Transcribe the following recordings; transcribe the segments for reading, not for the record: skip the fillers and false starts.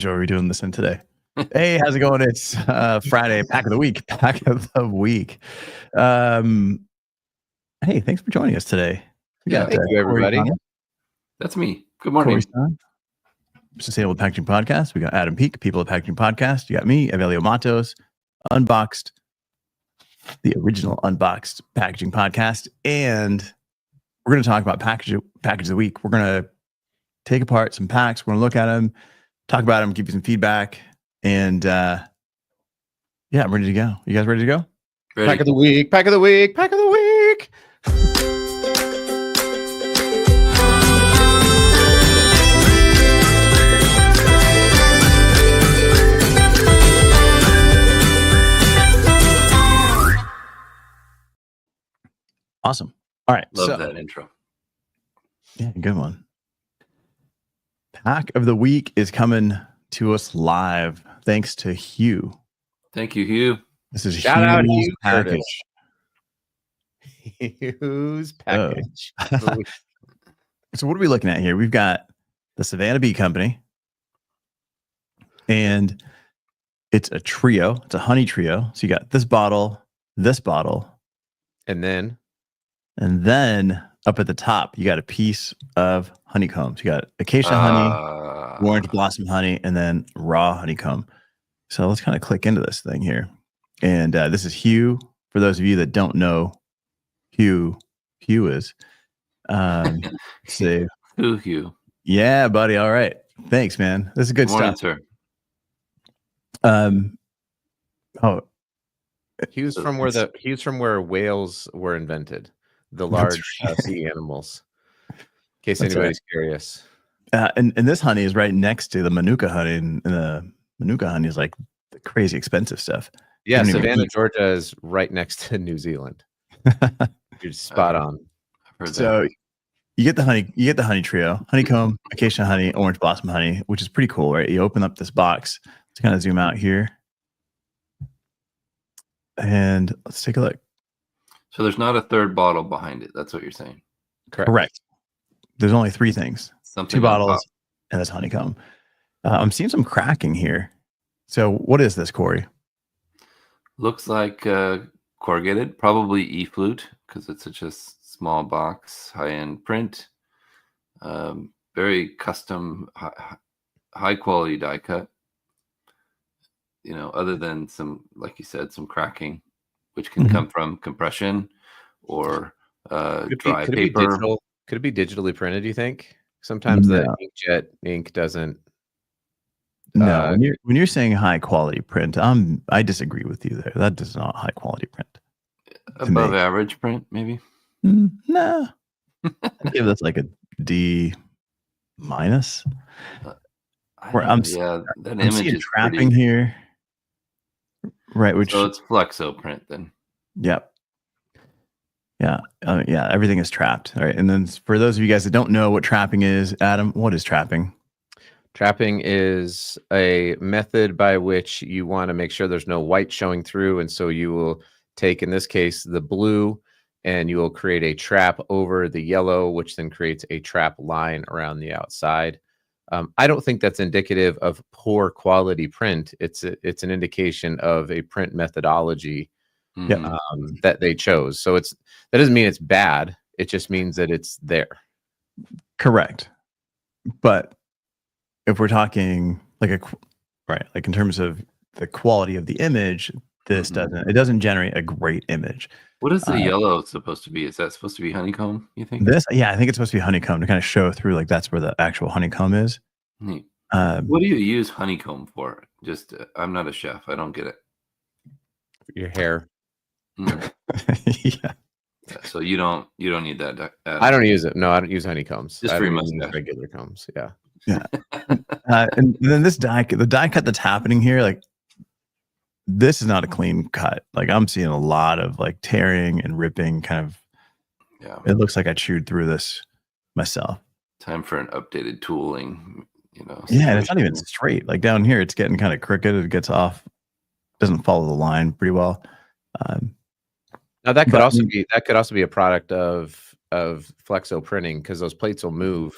Joe, are we doing this in today? Hey, how's it going? It's Friday, pack of the week. Hey, thanks for joining us today. We Yeah, got, thank you, Corey everybody. Connor, That's me. Good Corey morning. Stein, Sustainable Packaging Podcast. We got Adam Peak, People of Packaging Podcast. You got me, Evelio Matos, Unboxed, the original Unboxed Packaging Podcast. And we're going to talk about package of the week. We're going to take apart some packs. We're going to look at them, talk about them, give you some feedback. And yeah, I'm ready to go. You guys ready to go? Ready. Pack of the week, pack of the week, pack of the week. Awesome. All right. Love that intro. Yeah, good one. Pack of the week is coming to us live thanks to Huw. Thank you, Huw. This is Shout out Huw's Huw package. Huw's package. So what are we looking at here? We've got the Savannah Bee company, and it's a trio. It's a honey trio. So you got this bottle, and then up at the top, you got a piece of honeycomb. So you got acacia honey, orange blossom honey, and then raw honeycomb. So let's kind of click into this thing here. And this is Huw. For those of you that don't know who Huw is, say, Huw. Yeah, buddy. All right. Thanks, man. This is good Morning, stuff. sir. Huw's from where whales were invented, the large sea animals. In case That's anybody's curious. And this honey is right next to the Manuka honey, and the Manuka honey is like the crazy expensive stuff. Yeah, Don't even Savannah, eat. Georgia is right next to New Zealand. You're spot on. I've heard So that. you get the honey trio, honeycomb, acacia honey, orange blossom honey, which is pretty cool, right? You open up this box. Let's kind of zoom out here. And let's take a look. So there's not a third bottle behind it. That's what you're saying. Correct. There's only three things. Something 2 on bottles top. and this honeycomb. I'm seeing some cracking here. So what is this, Corey? Looks like corrugated, probably E-flute because it's such a small box, high-end print. Very custom, high quality die cut. You know, other than some, like you said, some cracking, which can come from compression or dry paper. Could it be digitally printed, do you think? Sometimes the inkjet ink doesn't. No, when you're saying high quality print, I disagree with you there. That is not high quality print. Above average print, maybe? Nah. I'd give this like a D-. I'm seeing trapping here. Right, so it's flexo print then. Yep. Yeah. Everything is trapped. All right. And then for those of you guys that don't know what trapping is, Adam, what is trapping? Trapping is a method by which you want to make sure there's no white showing through. And so you will take, in this case, the blue, and you will create a trap over the yellow, which then creates a trap line around the outside. I don't think that's indicative of poor quality print. It's an indication of a print methodology that they chose. So that doesn't mean it's bad. It just means that it's there. Correct. But if we're talking like in terms of the quality of the image, this doesn't generate a great image. What is the yellow supposed to be? Is that supposed to be honeycomb, you think? I think it's supposed to be honeycomb to kind of show through, like that's where the actual honeycomb is. Neat. What do you use honeycomb for? Just I'm not a chef. I don't get it. Your hair. Yeah. So you don't need that. I don't use it. No, I don't use honeycombs. Just I for your use mustache. regular combs. Yeah. Yeah. And then the die cut that's happening here, like this is not a clean cut. Like I'm seeing a lot of like tearing and ripping kind of. Yeah. It looks like I chewed through this myself. Time for an updated tooling, Yeah, and it's not even straight. Like down here, it's getting kind of crooked. It gets off. Doesn't follow the line pretty well. Now that could also be a product of flexo printing because those plates will move.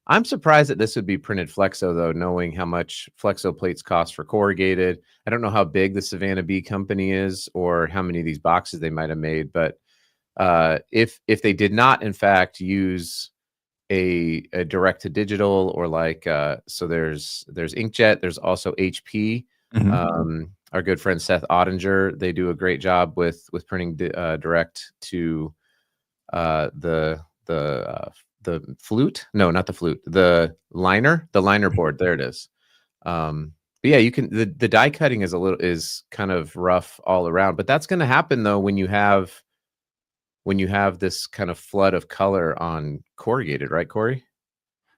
I'm surprised that this would be printed flexo, though, knowing how much flexo plates cost for corrugated. I don't know how big the Savannah Bee company is or how many of these boxes they might have made, but if they did not, in fact, use a direct to digital or like so there's inkjet, there's also HP. Our good friend Seth Ottinger, they do a great job with printing direct to the flute. No, not the flute. The liner board. There it is. But yeah, you can. The die cutting is kind of rough all around, but that's going to happen though when you have this kind of flood of color on corrugated, right, Corey?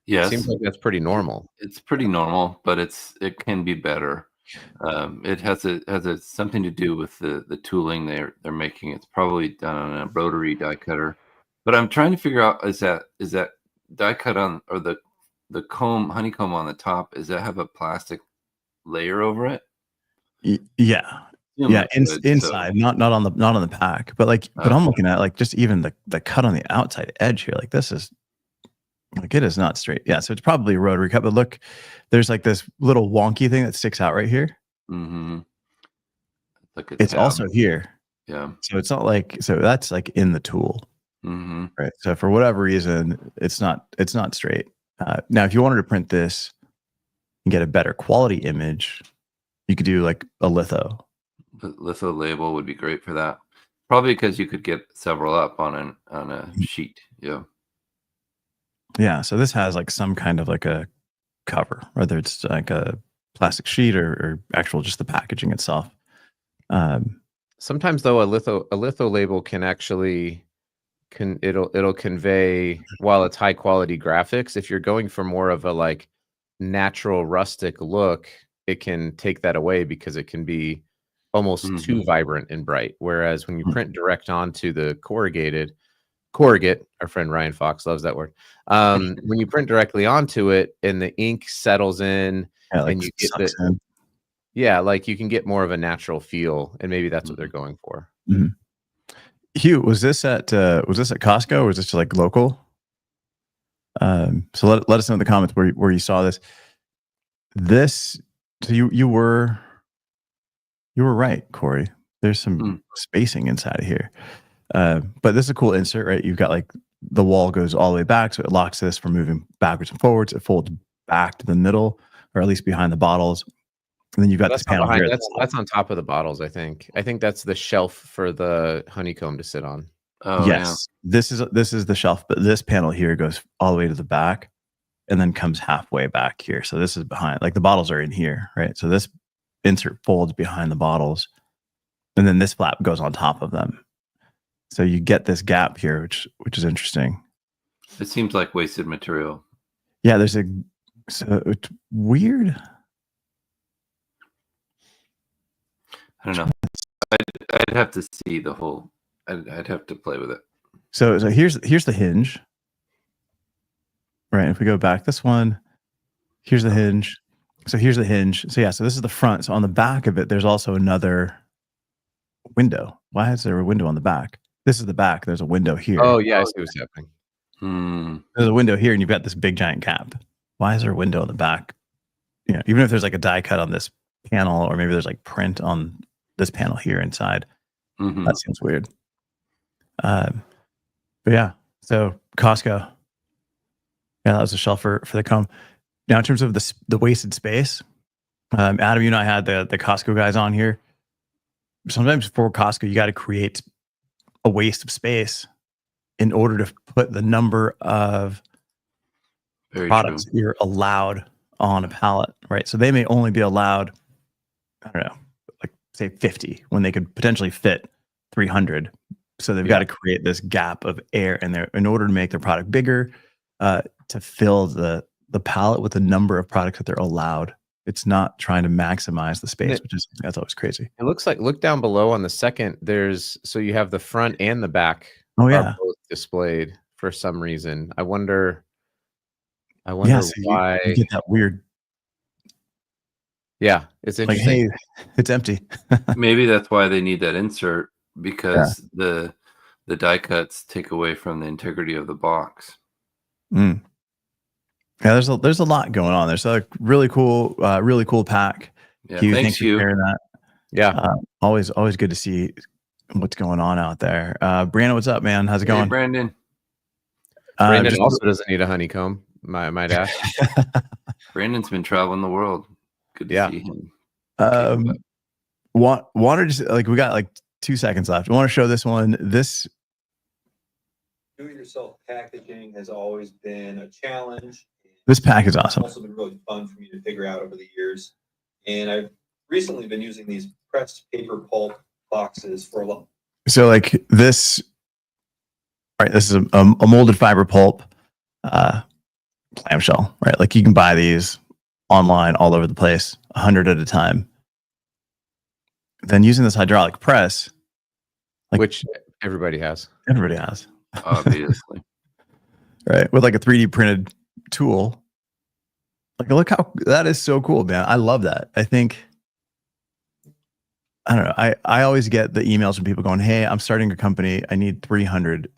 Yes, Seems like that's pretty normal. It's pretty normal, but it can be better. It has something to do with the tooling they're making. It's probably done on a rotary die cutter. But I'm trying to figure out, is that die cut on, or the honeycomb on the top, does that have a plastic layer over it? Yeah. Inside, not on the pack, but I'm looking at like just even the cut on the outside edge here. Like this is like, it is not straight. Yeah, so it's probably a rotary cut, but look, there's like this little wonky thing that sticks out right here. Mm-hmm. It's also here. Yeah. So it's not like, so that's like in the tool. Mm-hmm. Right. So for whatever reason, it's not straight. Now, if you wanted to print this and get a better quality image, you could do like a litho. The litho label would be great for that. Probably because you could get several up on a sheet. Yeah. Yeah. So this has like some kind of like a cover, whether it's like a plastic sheet or actual just the packaging itself. Sometimes though, a litho label can actually it'll convey, while it's high quality graphics, if you're going for more of a like natural rustic look, it can take that away because it can be almost too vibrant and bright. Whereas when you print direct onto the corrugate, our friend Ryan Fox loves that word. When you print directly onto it and the ink settles in, and you get like you can get more of a natural feel, and maybe that's what they're going for. Huw, was this at Costco, or was this like local? So let us know in the comments where you saw this. So you were right, Corey. There's some spacing inside of here. But this is a cool insert, right? You've got like the wall goes all the way back, so it locks this from moving backwards and forwards. It folds back to the middle, or at least behind the bottles. And then you've got this panel here. That's on top of the bottles, I think. I think that's the shelf for the honeycomb to sit on. Oh, yes. Yeah. This is the shelf, but this panel here goes all the way to the back and then comes halfway back here. So this is behind, like the bottles are in here, right? So this insert folds behind the bottles, and then this flap goes on top of them. So you get this gap here, which is interesting. It seems like wasted material. Yeah, so it's weird. I don't know. I'd have to see the whole. I'd have to play with it. So here's the hinge. Right. If we go back, this one, here's the hinge. So here's the hinge. So yeah, so this is the front. So on the back of it, there's also another window. Why is there a window on the back? This is the back. There's a window here. Oh yeah, I see what's happening. There's a window here, and you've got this big giant cap. Why is there a window on the back? You know, even if there's like a die cut on this panel, or maybe there's like print on this panel here inside. That seems weird. But yeah, so Costco. Yeah, that was a shelf for the comb. Now, in terms of the wasted space, Adam, you and I had the Costco guys on here. Sometimes for Costco, you got to create a waste of space in order to put the number of products you're allowed on a pallet, right? So they may only be allowed, I don't know, like say 50 when they could potentially fit 300. So they've got to create this gap of air in there in order to make their product bigger, to fill the pallet with the number of products that they're allowed. It's not trying to maximize the space, that's always crazy. It looks like, look down below on the second, so you have the front and the back are both displayed for some reason. I wonder why you get that weird. Yeah, it's interesting. Like, hey, it's empty. Maybe that's why they need that insert, because the die cuts take away from the integrity of the box. Yeah, there's a lot going on. There's a really cool pack. Yeah, Huw, thanks, thanks for Huw. sharing that. Yeah. Always good to see what's going on out there. Brandon, what's up, man? How's it Hey, going? Brandon. Brandon also doesn't need a honeycomb. I might ask. Brandon's been traveling the world. Good to see him. Wanted to like we got like 2 seconds left. I want to show this one. This do-it-yourself packaging has always been a challenge. This pack is awesome. It's also been really fun for me to figure out over the years. And I've recently been using these pressed paper pulp boxes for a lot. So like this, right? This is a molded fiber pulp clamshell, right? Like you can buy these online all over the place, 100 at a time. Then using this hydraulic press, which everybody has. Everybody has. Obviously. Right. With like a 3D printed tool. Like, look how that is so cool, man. I love that. I think, I don't know. I always get the emails from people going, hey, I'm starting a company. I need 300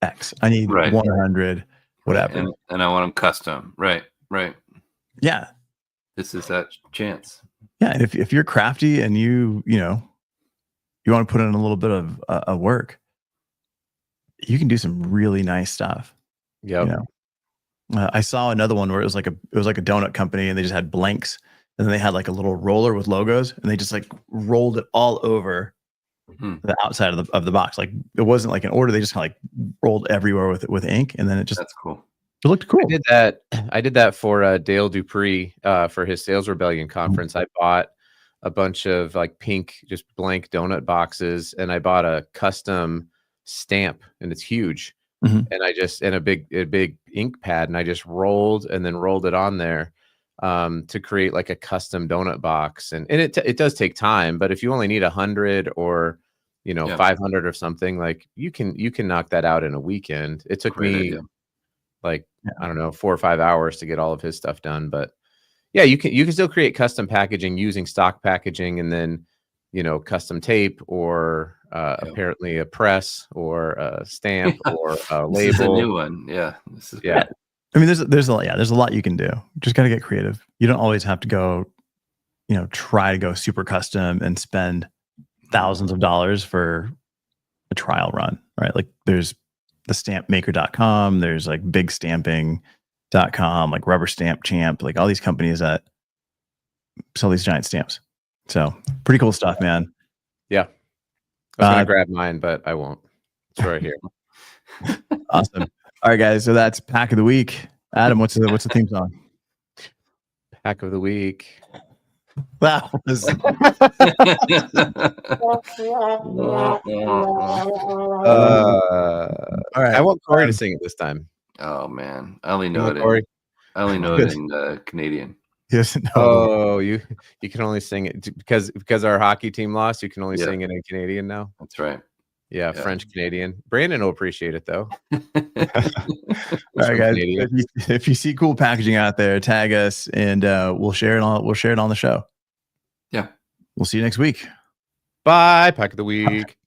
X. I need 100, whatever. And I want them custom. Right. Yeah. This is that chance. Yeah. And if you're crafty and you want to put in a little bit of work, you can do some really nice stuff. Yeah. I saw another one where it was like a donut company and they just had blanks and then they had like a little roller with logos and they just like rolled it all over the outside of the box. Like it wasn't like an order. They just kind of like rolled everywhere with ink. And then that's cool. It looked cool. I did that for Dale Dupree for his Sales Rebellion conference. I bought a bunch of like pink, just blank donut boxes, and I bought a custom stamp, and it's huge. And I just a big ink pad, and I just rolled it on there to create like a custom donut box. And it does take time, but if you only need 100 or 500 or something, like you can knock that out in a weekend. It took me like I don't know 4 or 5 hours to get all of his stuff done, but yeah, you can still create custom packaging using stock packaging, and then custom tape or apparently a press or a stamp or a label. This is a new one. Yeah. This is great. I mean, there's a lot you can do. Just got to get creative. You don't always have to go, try to go super custom and spend thousands of dollars for a trial run, right? Like there's the stampmaker.com, there's like bigstamping.com, like Rubber Stamp Champ, like all these companies that sell these giant stamps. So pretty cool stuff, man. Yeah. I was going to grab mine, but I won't. It's right here. Awesome. All right, guys. So that's Pack of the Week. Adam, what's the theme song? Pack of the Week. Wow. All right. I want Corey to sing it this time. Oh man, I only know it in Canadian. Yes. No. Oh, you can only sing it because our hockey team lost. You can only sing it in Canadian now. That's right. Yeah, French Canadian. Brandon will appreciate it though. All right, guys. If you see cool packaging out there, tag us and we'll share it on the show. Yeah. We'll see you next week. Bye. Pack of the Week.